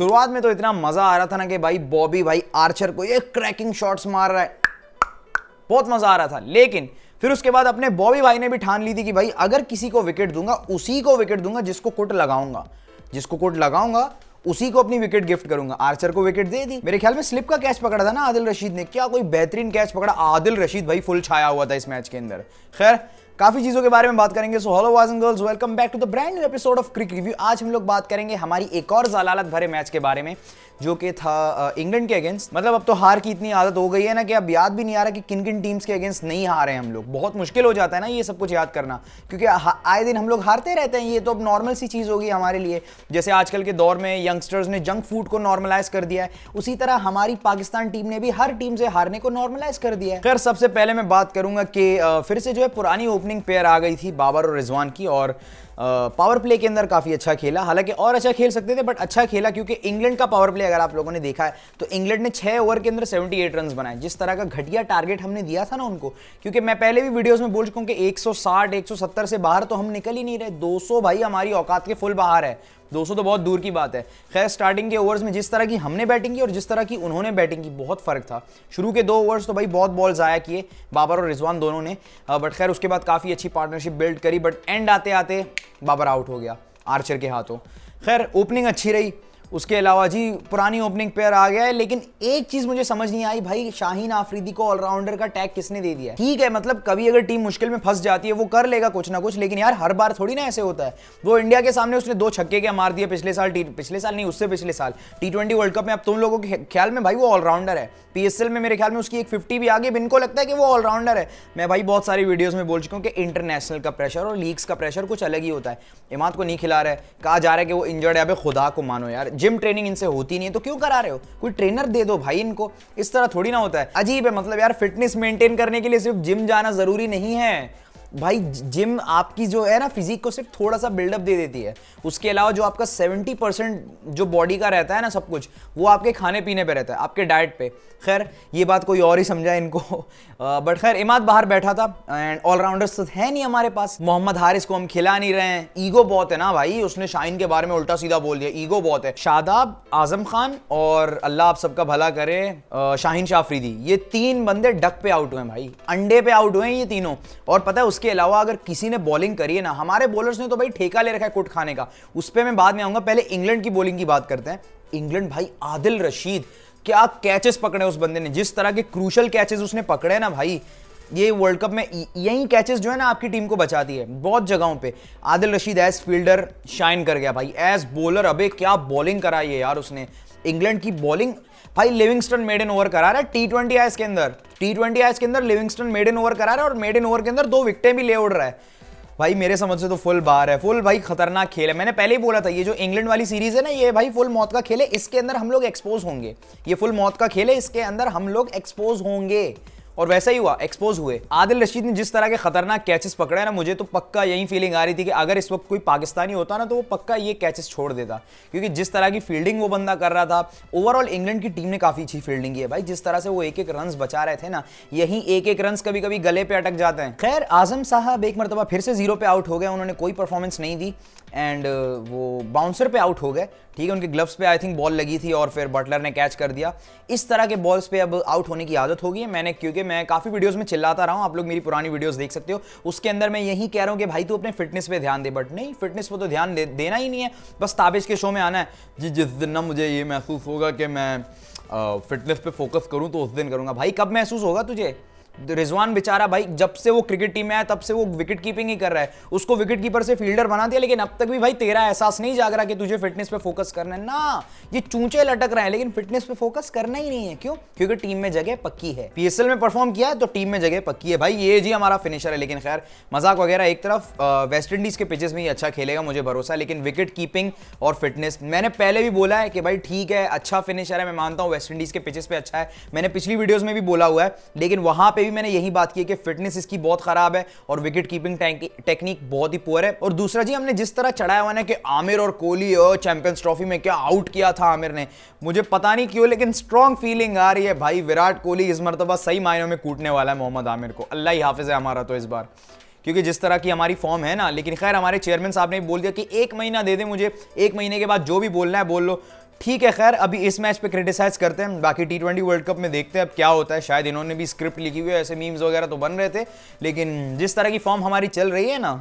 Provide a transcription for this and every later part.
शुरुआत में तो इतना मजा आ रहा था ना कि भाई बॉबी भाई आर्चर को ये क्रैकिंग शॉट्स मार रहा है, बहुत मजा आ रहा था। लेकिन फिर उसके बाद अपने बॉबी भाई ने भी ठान ली थी कि भाई अगर किसी को विकेट दूंगा उसी को विकेट दूंगा जिसको कुट लगाऊंगा, जिसको कुट लगाऊंगा उसी को अपनी विकेट गिफ्ट करूंगा। आर्चर को विकेट दे दी। मेरे ख्याल में स्लिप का कैच पकड़ा था ना आदिल रशीद ने, क्या कोई बेहतरीन कैच पकड़ा। आदिल रशीद भाई फुल छाया हुआ था इस मैच के अंदर। खैर काफी चीजों के बारे में बात करेंगे। So hello boys and girls, welcome back to the brand new episode of cric review. आज हम लोग बात करेंगे हमारी एक और जलालत भरे मैच के बारे में जो कि था इंग्लैंड के अगेंस्ट। मतलब अब तो हार की इतनी आदत हो गई है ना कि अब याद भी नहीं आ रहा कि किन किन टीम्स के अगेंस्ट नहीं हारे हम लोग। बहुत मुश्किल हो जाता है ना ये सब कुछ याद करना, क्योंकि आए दिन हम लोग हारते रहते हैं। ये तो अब नॉर्मल सी चीज़ होगी हमारे लिए। जैसे आजकल के दौर में यंगस्टर्स ने जंक फूड को नॉर्मलाइज कर दिया है, उसी तरह हमारी पाकिस्तान टीम ने भी हर टीम से हारने को नॉर्मलाइज कर दिया है। खैर सबसे पहले मैं बात करूंगा कि फिर से जो है पुरानी ओपनिंग पेयर आ गई थी बाबर और रिजवान की, और पावर प्ले के अंदर काफी अच्छा खेला। हालांकि और अच्छा खेल सकते थे बट अच्छा खेला, क्योंकि इंग्लैंड का पावर प्ले अगर आप लोगों ने देखा है तो इंग्लैंड ने 6 ओवर के अंदर 78 रन बनाए। जिस तरह का घटिया टारगेट हमने दिया था ना उनको, क्योंकि मैं पहले भी वीडियोस में बोल चुका हूं कि 160 170 से बाहर तो हम निकल ही नहीं रहे। 200 भाई हमारी औकात के फुल बाहर है, 200 तो बहुत दूर की बात है। खैर स्टार्टिंग के ओवर्स में जिस तरह की हमने बैटिंग की और जिस तरह की उन्होंने बैटिंग की बहुत फर्क था। शुरू के 2 ओवर्स तो भाई बहुत बॉल जाया किए बाबर और रिजवान दोनों ने, बट खैर उसके बाद काफ़ी अच्छी पार्टनरशिप बिल्ड करी। बट एंड आते आते बाबर आउट हो गया आर्चर के हाथों। खैर ओपनिंग अच्छी रही, उसके अलावा जी पुरानी ओपनिंग पेयर आ गया है। लेकिन एक चीज मुझे समझ नहीं आई भाई, शाहीन आफरीदी को ऑलराउंडर का टैग किसने दे दिया है? ठीक है मतलब कभी अगर टीम मुश्किल में फंस जाती है वो कर लेगा कुछ ना कुछ, लेकिन यार हर बार थोड़ी ना ऐसे होता है। वो इंडिया के सामने उसने 2 छक्के क्या मार दिए पिछले साल नहीं उससे पिछले साल T20 वर्ल्ड कप में। अब तुम लोगों के ख्याल में भाई वो ऑलराउंडर है। PSL में मेरे ख्याल में उसकी एक 50 भी आ गई। इनको लगता है कि वो ऑलराउंडर है। मैं भाई बहुत सारी वीडियोस में बोल चुका हूं कि इंटरनेशनल का प्रेशर और लीग्स का प्रेशर कुछ अलग ही होता है। इमाद को नहीं खिला रहा है, कहा जा रहा है कि वो इंजर्ड है। अबे खुदा को मानो यार, जिम ट्रेनिंग इनसे होती नहीं है तो क्यों करा रहे हो? कोई ट्रेनर दे दो भाई इनको। इस तरह थोड़ी ना होता है। अजीब है मतलब यार, फिटनेस मेंटेन करने के लिए सिर्फ जिम जाना जरूरी नहीं है भाई। जिम आपकी जो है ना फिजिक को सिर्फ थोड़ा सा बिल्डअप दे देती है, उसके अलावा जो आपका 70% जो बॉडी का रहता है ना सब कुछ, वो आपके खाने पीने पे रहता है, आपके डाइट पे। खैर ये बात कोई और ही समझा इनको। बट खैर इमाद बाहर बैठा था एंड ऑलराउंडर्स तो है नहीं हमारे पास। मोहम्मद हारिस को हम खिला नहीं रहे हैं। ईगो बहुत है ना भाई, उसने शाहीन के बारे में उल्टा सीधा बोल दिया, ईगो बहुत है। शादाब, आजम खान और अल्लाह आप सबका भला करे शाहीन शाह अफरीदी, ये 3 बंदे डक पे आउट हुए भाई, अंडे पे आउट हुए ये तीनों। और पता है उसके अलावा अगर किसी ने बॉलिंग करी है ना, हमारे बॉलर्स ने तो भाई ठेका ले रखा है कुट खाने का। उस पर मैं बाद में आऊंगा, पहले इंग्लैंड की बॉलिंग की बात करते हैं। इंग्लैंड भाई आदिल रशीद, क्या कैचेस पकड़े उस बंदे ने, जिस तरह के क्रूशल कैचेस उसने पकड़े ना भाई। ये वर्ल्ड कप में यही कैचेस जो है ना आपकी टीम को बचाती है बहुत जगहों पे। Adil Rashid as fielder shine कर गया भाई, एज बॉलर अबे क्या बॉलिंग कराई है यार उसने। इंग्लैंड की बॉलिंग भाई, लिविंगस्टन मेडन ओवर करा रहा है T20 आइस के अंदर, T20 आइस के अंदर लिविंगस्टन मेडन ओवर करा रहा है और मेडन ओवर के अंदर 2 विकेटें भी ले उड़ रहा है भाई। मेरे समझ से तो फुल बाहर है, फुल भाई खतरनाक खेल है। मैंने पहले ही बोला था ये जो इंग्लैंड वाली सीरीज है ना, ये भाई फुल मौत का खेल है। इसके अंदर हम लोग एक्सपोज होंगे, ये फुल मौत का खेल है, इसके अंदर हम लोग एक्सपोज होंगे। और वैसा ही हुआ, एक्सपोज हुए। आदिल रशीद ने जिस तरह के खतरनाक कैचेस पकड़े ना, मुझे तो पक्का यही फीलिंग आ रही थी कि अगर इस वक्त कोई पाकिस्तानी होता ना तो वो पक्का ये कैचेस छोड़ देता, क्योंकि जिस तरह की फील्डिंग वो बंदा कर रहा था। ओवरऑल इंग्लैंड की टीम ने काफी अच्छी फील्डिंग की है भाई। जिस तरह से वो एक रन बचा रहे थे ना, यही एक रन कभी कभी गले पे अटक जाते हैं। खैर आजम साहब एक मरतबा फिर से 0 पे आउट हो गए, उन्होंने कोई परफॉर्मेंस नहीं दी एंड वो बाउंसर पे आउट हो गए। ठीक है, उनके ग्लव्स पे आई थिंक बॉल लगी थी और फिर बटलर ने कैच कर दिया। इस तरह के बॉल्स पे अब आउट होने की आदत हो गई है। क्योंकि मैं काफ़ी वीडियोस में चिल्लाता रहा हूँ, आप लोग मेरी पुरानी वीडियोस देख सकते हो, उसके अंदर मैं यही कह रहा हूँ कि भाई तू अपने फिटनेस पे ध्यान दे। बट नहीं, फिटनेस पे तो ध्यान देना ही नहीं है, बस ताबिश के शो में आना है जी। जिस दिन ना मुझे ये महसूस होगा कि मैं फिटनेस पे फोकस करूँ तो उस दिन करूँगा। भाई कब महसूस होगा तुझे? रिजवान बेचारा भाई जब से वो क्रिकेट टीम में आया तब से वो विकेट कीपिंग ही कर रहा है। उसको विकेट कीपर से फील्डर बना दिया, लेकिन अब तक भी भाई तेरा एहसास नहीं जाग रहा कि तुझे फिटनेस पे फोकस करना है ना। ये चूंचे लटक रहे हैं लेकिन फिटनेस पे फोकस करना ही नहीं है। क्यों? क्योंकि टीम में जगह पक्की है। PSL में परफॉर्म किया है तो टीम में जगह पक्की है भाई। ये जी हमारा फिनिशर है। लेकिन खैर मजाक वगैरह एक तरफ, वेस्ट इंडीज के पिचेस में ही अच्छा खेलेगा मुझे भरोसा है। लेकिन विकेट कीपिंग और फिटनेस, मैंने पहले भी बोला है कि भाई ठीक है अच्छा फिनिशर है, मैं मानता हूँ वेस्ट इंडीज के पिचेस पे अच्छा है, मैंने पिछली वीडियोस में भी बोला हुआ है। लेकिन वहां पे भी मैंने यही बात की कि फिटनेस इसकी बहुत खराब है और विकेट कीपिंग टेक्निक बहुत ही पुअर है। और दूसरा जी, हमने जिस तरह चढ़ाया हुआ ना कि आमिर और कोहली चैंपियंस ट्रॉफी में क्या आउट किया था आमिर ने, मुझे पता नहीं क्यों लेकिन स्ट्रॉन्ग फीलिंग आ रही है भाई विराट कोहली इस मर्तबा सही मायनों में कूटने वाला है मोहम्मद आमिर को। अल्लाह ही हाफिज है हमारा तो इस बार, क्योंकि जिस तरह की हमारी फॉर्म है ना। लेकिन खैर हमारे चेयरमैन साहब ने बोल दिया कि 1 महीना दे दे मुझे, 1 महीने के बाद जो भी बोलना है बोल लो। ठीक है, खैर अभी इस मैच पे क्रिटिसाइज करते हैं, बाकी T20 वर्ल्ड कप में देखते हैं अब क्या होता है। शायद इन्होंने भी स्क्रिप्ट लिखी हुई है, ऐसे मीम्स वगैरह तो बन रहे थे, लेकिन जिस तरह की फॉर्म हमारी चल रही है ना,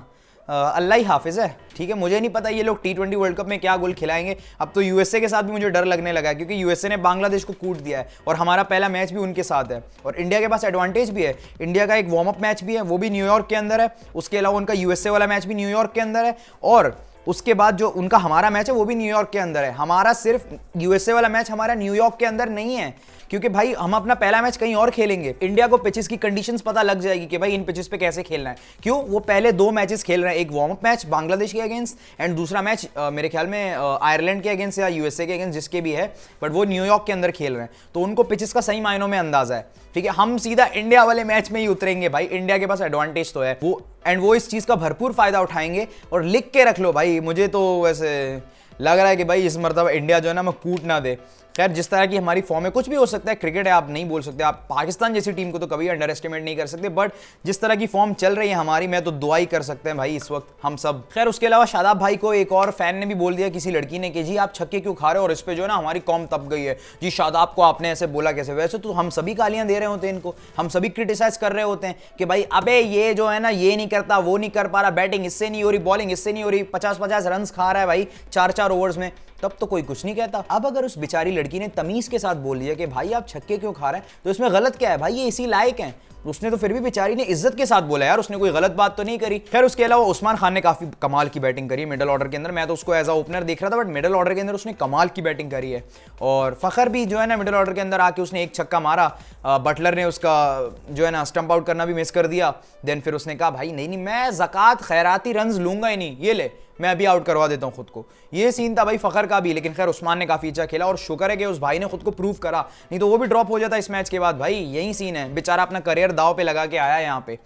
अल्लाह ही हाफिज़ है। ठीक है, मुझे नहीं पता ये लोग T20 वर्ल्ड कप में क्या गोल खिलाएंगे। अब तो यूएसए के साथ भी मुझे डर लगने लगा है, क्योंकि यूएसए ने बांग्लादेश को कूट दिया है और हमारा पहला मैच भी उनके साथ है। और इंडिया के पास एडवांटेज भी है, इंडिया का एक वार्म अप मैच भी है, वो भी न्यूयॉर्क के अंदर है। उसके अलावा उनका यूएसए वाला मैच भी न्यूयॉर्क के अंदर है, और उसके बाद जो उनका हमारा मैच है वो भी न्यूयॉर्क के अंदर है। हमारा सिर्फ यूएसए वाला मैच हमारा न्यूयॉर्क के अंदर नहीं है, क्योंकि भाई हम अपना पहला मैच कहीं और खेलेंगे। इंडिया को पिचेस की कंडीशंस पता लग जाएगी कि भाई इन पिचेस पे कैसे खेलना है। क्यों, वो पहले 2 मैचेस खेल रहे हैं, एक वार्म अप मैच बांग्लादेश के अगेंस्ट एंड दूसरा मैच मेरे ख्याल में आयरलैंड के अगेंस्ट या यूएसए के अगेंस्ट, जिसके भी है, बट वो न्यूयॉर्क के अंदर खेल रहे हैं, तो उनको पिचेस का सही मायनों में अंदाजा है। ठीक है, हम सीधा इंडिया वाले मैच में ही उतरेंगे भाई, इंडिया के पास एडवांटेज तो है वो इस चीज का भरपूर फायदा उठाएंगे। और लिख के रख लो भाई, मुझे तो वैसे लग रहा है कि भाई इस मरतबा इंडिया जो है ना मैं कूट ना दे। खैर जिस तरह की हमारी फॉर्म है, कुछ भी हो सकता है, क्रिकेट है, आप नहीं बोल सकते। आप पाकिस्तान जैसी टीम को तो कभी अंडर एस्टिमेट नहीं कर सकते, बट जिस तरह की फॉर्म चल रही है हमारी, मैं तो दुआ ही कर सकते हैं भाई इस वक्त हम सब। खैर उसके अलावा शादाब भाई को एक और फैन ने भी बोल दिया, किसी लड़की ने, कि जी आप छक्के क्यों खा रहे हो, और इस पे जो है ना हमारी कौम तप गई है। जी शादाब को आपने ऐसे बोला कैसे? वैसे तो हम सभी गालियां दे रहे होते हैं इनको, हम सभी क्रिटिसाइज कर रहे होते हैं कि भाई अबे ये जो है ना ये नहीं करता, वो नहीं कर पा रहा, बैटिंग इससे नहीं हो रही, बॉलिंग इससे नहीं हो रही, 50-50 रन खा रहा है भाई 4-4 ओवर्स में, तब तो कोई कुछ नहीं कहता। अब अगर उस बेचारी लड़की ने तमीज के साथ बोल दिया कि भाई आप छक्के क्यों खा रहे हैं, तो इसमें गलत क्या है भाई, ये इसी लायक हैं। उसने तो फिर भी बेचारी ने इज्जत के साथ बोला यार, उसने कोई गलत बात तो नहीं करी। खैर उसके अलावा उस्मान खान ने काफी कमाल की बैटिंग करी मिडिल ऑर्डर के अंदर। मैं तो उसको एज अ ओपनर देख रहा था, बट मिडिल ऑर्डर के अंदर उसने कमाल की बैटिंग करी है। और फखर भी जो है ना मिडिल ऑर्डर के अंदर आके उसने एक छक्का मारा, बटलर ने उसका जो है ना स्टंप आउट करना भी मिस कर दिया। देन फिर उसने कहा भाई नहीं मैं ज़कात खैराती रन्स लूंगा ही नहीं, ये ले मैं अभी आउट करवा देता हूं खुद को। ये सीन था भाई फखर का भी, लेकिन खैर उस्मान ने काफी अच्छा खेला और शुक्र है कि उस भाई ने खुद को प्रूव करा, नहीं तो वो भी ड्रॉप हो जाता इस मैच के बाद। भाई यही सीन है, बेचारा अपना करियर दाव पे लगा के आया है यहाँ पे।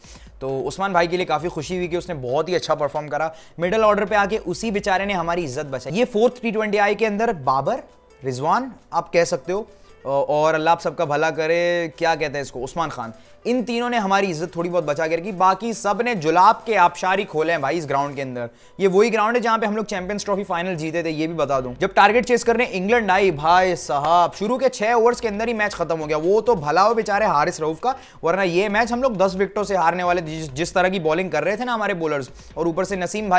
तो उस्मान भाई के लिए काफी खुशी हुई कि उसने बहुत ही अच्छा परफॉर्म करा मिडिल ऑर्डर पे आके, उसी बेचारे ने हमारी इज्जत बचाई। ये 4th T20I के अंदर बाबर, रिजवान आप कह सकते हो, और अल्लाह आप सबका भला करे, क्या कहते हैं इसको, उस्मान खान, इन तीनों ने हमारी इज्जत थोड़ी बहुत बचा के रखी। बाकी सब ने जुलाब के आबशारी खोले हैं भाई इस ग्राउंड के अंदर। ये वही ग्राउंड है जहां पे हम लोग चैंपियंस ट्रॉफी फाइनल जीते थे, ये भी बता दूं। जब टारगेट चेस करने इंग्लैंड आई भाई साहब, शुरू के 6 ओवर्स के अंदर ही मैच खत्म हो गया। वो तो भला हो बेचारे हारिस रऊफ का, वरना ये मैच हम लोग 10 विकेटों से हारने वाले, जिस तरह की बॉलिंग कर रहे थे ना हमारे बॉलर्स। और ऊपर से नसीम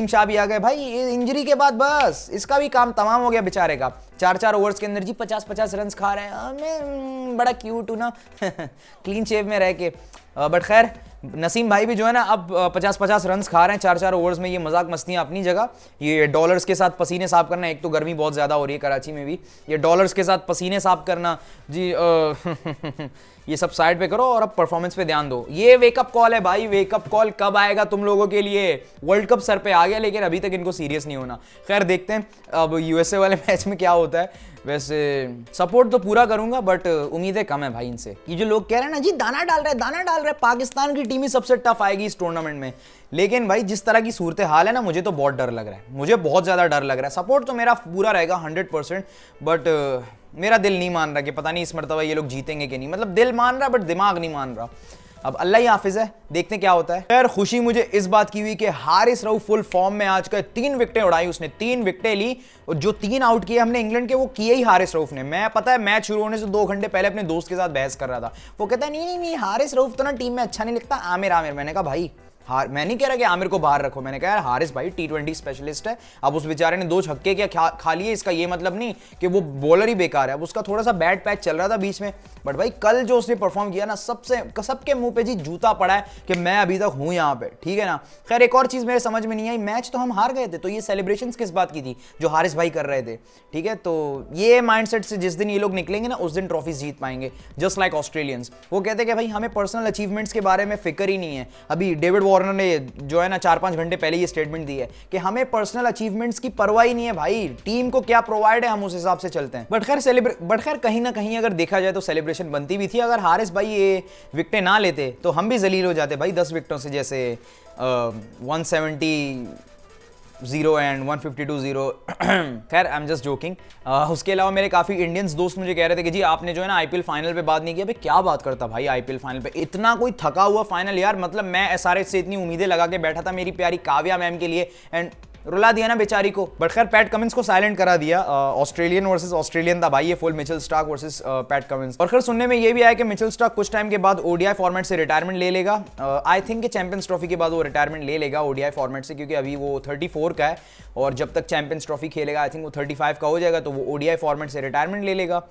शाह भी आ गए भाई इंजरी के बाद, बस इसका भी काम तमाम हो गया बेचारे का। 4-4 ओवर्स के अंदर जी 50-50 रन खा रहे हैं। मैं बड़ा क्यूट हूं ना क्लीन शेव में रह के। बट खैर नसीम भाई भी जो है ना अब 50-50 रन खा रहे हैं 4-4 ओवर्स में। ये मजाक मस्तियां अपनी जगह, ये डॉलर्स के साथ पसीने साफ करना, एक तो गर्मी बहुत ज़्यादा हो रही है कराची में भी, ये डॉलर्स के साथ पसीने साफ करना जी ये सब साइड पे करो और अब परफॉर्मेंस पे ध्यान दो। ये वेकअप कॉल है भाई, वेकअप कॉल कब आएगा तुम लोगों के लिए? वर्ल्ड कप सर पे आ गया, लेकिन अभी तक इनको सीरियस नहीं होना। खैर देखते हैं अब यूएसए वाले मैच में क्या होता है। वैसे सपोर्ट तो पूरा करूंगा, बट उम्मीदें कम है भाई इनसे। ये जो लोग कह रहे हैं ना जी दाना डाल रहे, पाकिस्तान की टीम ही सबसे टफ आएगी इस टूर्नामेंट में, लेकिन भाई जिस तरह की सूरत हाल है ना, मुझे तो बहुत डर लग रहा है, मुझे बहुत ज़्यादा डर लग रहा है। सपोर्ट तो मेरा पूरा रहेगा 100%, बट मेरा दिल नहीं मान रहा कि पता नहीं इस मरतबा ये लोग जीतेंगे कि नहीं। मतलब दिल मान रहा बट दिमाग नहीं मान रहा। अब अल्लाह ही हाफिज है, देखते हैं क्या होता है। खैर खुशी मुझे इस बात की हुई कि हारिस रऊफ फुल फॉर्म में आज का 3 विकेटें उड़ाई उसने, 3 विकेटें ली। और जो 3 आउट किए हमने इंग्लैंड के, वो किए ही हारिस रऊफ ने। मैं पता है मैच शुरू होने से 2 घंटे पहले अपने दोस्त के साथ बहस कर रहा था। वो कहता है नहीं हारिस रऊफ तो ना टीम में अच्छा नहीं लगता, आमिर। मैंने कहा भाई मैं नहीं कह रहा कि आमिर को बाहर रखो, मैंने कहा यार हारिस भाई T20 स्पेशलिस्ट है। अब उस बेचारे ने 2 छक्के क्या खा लिए, इसका ये मतलब नहीं कि वो बॉलर ही बेकार है। अब उसका थोड़ा सा बैड पैच चल रहा था बीच में, बट भाई कल जो उसने परफॉर्म किया ना, सबके मुंह पे जी जूता पड़ा है कि मैं अभी तक हूं यहाँ पे, ठीक है ना। खैर एक और चीज मेरे समझ में नहीं आई, मैच तो हम हार गए थे, तो ये सेलिब्रेशन किस बात की थी जो हारिस भाई कर रहे थे, ठीक है। तो ये माइंडसेट से जिस दिन ये लोग निकलेंगे ना, उस दिन ट्रॉफीज जीत पाएंगे, जस्ट लाइक ऑस्ट्रेलियंस। वो कहते हैं कि भाई हमें पर्सनल अचीवमेंट्स के बारे में फिक्र ही नहीं है। अभी डेविड वार्नर ने जो है ना 4-5 घंटे पहले ये स्टेटमेंट दी है कि हमें पर्सनल अचीवमेंट्स की परवाह ही नहीं है भाई, टीम को क्या प्रोवाइड है हम उस हिसाब से चलते हैं। बट खैर कहीं ना कहीं अगर देखा जाए तो सेलिब्रेशन बनती भी थी। अगर हारिस भाई ये विकेटें ना लेते तो हम भी जलील हो जाते भाई 10 विकेटों से, जैसे 170-0 एंड 152-0 खैर आई एम जस्ट जोकिंग। उसके अलावा मेरे काफ़ी इंडियंस दोस्त मुझे कह रहे थे कि जी आपने जो है ना आईपीएल फाइनल पे बात नहीं की। अबे क्या बात करता भाई आईपीएल फाइनल पे, इतना कोई थका हुआ फाइनल यार। मतलब मैं एसआरएच से इतनी उम्मीदें लगा के बैठा था मेरी प्यारी काव्या मैम के लिए, एंड रुला दिया ना बेचारी को। बट खैर पैट कमिंस को साइलेंट करा दिया। ऑस्ट्रेलियन वर्सेस ऑस्ट्रेलियन था भाई ये full, Mitchell Starc versus PAT Cummins. और खैर सुनने में ये भी आया कि मिचेल स्टार्क कुछ टाइम के बाद ओडीआई फॉर्मेट से रिटायरमेंट ले लेगा। आई थिंक कि चैंपियंस ट्रॉफी के बाद वो रिटायरमेंट ले लेगा ओडीआई फॉर्मेट से, क्योंकि अभी वो 34 का है और जब तक चैंपियंस ट्रॉफी खेलेगा आई थिंक वो 35 का हो जाएगा, तो वो ओडीआई फॉर्मेट से रिटायरमेंट ले लेगा।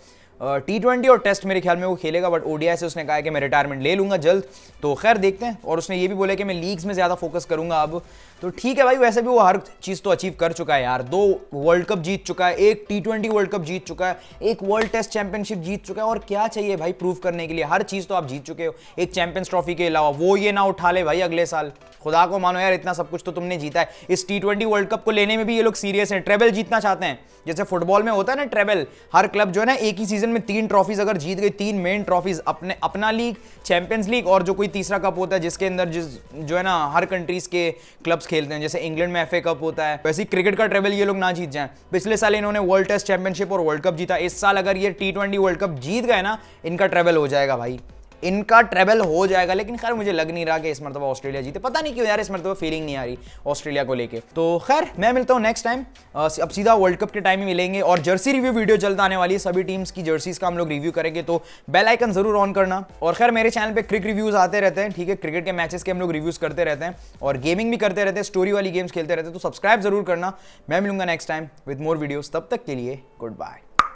T20 और टेस्ट मेरे ख्याल में वो खेलेगा, बट ओडीआई से उसने कहा है कि मैं रिटायरमेंट ले लूंगा जल्द। तो खैर देखते हैं। और उसने ये भी बोला कि मैं लीग्स में ज़्यादा फोकस करूंगा अब। तो ठीक है भाई, वैसे भी वो हर चीज़ तो अचीव कर चुका है यार। 2 वर्ल्ड कप जीत चुका है, एक T20 वर्ल्ड कप जीत चुका है, एक वर्ल्ड टेस्ट चैंपियनशिप जीत चुका है। और क्या चाहिए भाई प्रूव करने के लिए? हर चीज़ तो आप जीत चुके हो, एक चैंपियंस ट्रॉफी के अलावा। वो ये ना उठा ले भाई अगले साल, खुदा को मानो यार, इतना सब कुछ तो तुमने जीता है। इस T20 वर्ल्ड कप को लेने में भी ये लोग सीरियस हैं, ट्रेबल जीतना चाहते हैं। जैसे फुटबॉल में होता है ना ट्रेबल, हर क्लब जो है ना एक ही सीजन में 3 ट्रॉफीज अगर जीत गई, 3 मेन ट्रॉफीज, अपना लीग, चैंपियंस लीग और जो कोई तीसरा कप होता है जिसके अंदर जो है ना हर कंट्रीज के क्लब्स खेलते हैं, जैसे इंग्लैंड में FA कप होता है, वैसे क्रिकेट का ट्रेबल ये लोग ना जीत जाएं। पिछले साल इन्होंने वर्ल्ड टेस्ट चैंपियनशिप और वर्ल्ड कप जीता, इस साल अगर ये T20 वर्ल्ड कप जीत गए ना, इनका ट्रेबल हो जाएगा भाई, इनका ट्रेबल हो जाएगा। लेकिन खैर मुझे लग नहीं रहा कि इस मरतबा ऑस्ट्रेलिया जीते, पता नहीं क्यों यार, इस मरतबा फीलिंग नहीं आ रही ऑस्ट्रेलिया को लेके। तो खैर मैं मिलता हूँ नेक्स्ट टाइम, अब सीधा वर्ल्ड कप के टाइम ही मिलेंगे। और जर्सी रिव्यू वीडियो जल्द आने वाली है, सभी टीम्स की जर्सीज का हम लोग रिव्यू करेंगे, तो बेल आइकन जरूर ऑन करना। और खैर मेरे चैनल पे क्रिक रिव्यूज आते रहते हैं, ठीक है, क्रिकेट के मैचेस के हम लोग रिव्यूज करते रहते हैं और गेमिंग भी करते रहते हैं, स्टोरी वाली गेम्स खेलते रहते हैं, तो सब्सक्राइब जरूर करना। मैं मिलूंगा next time with more videos, तब तक के लिए गुड बाय।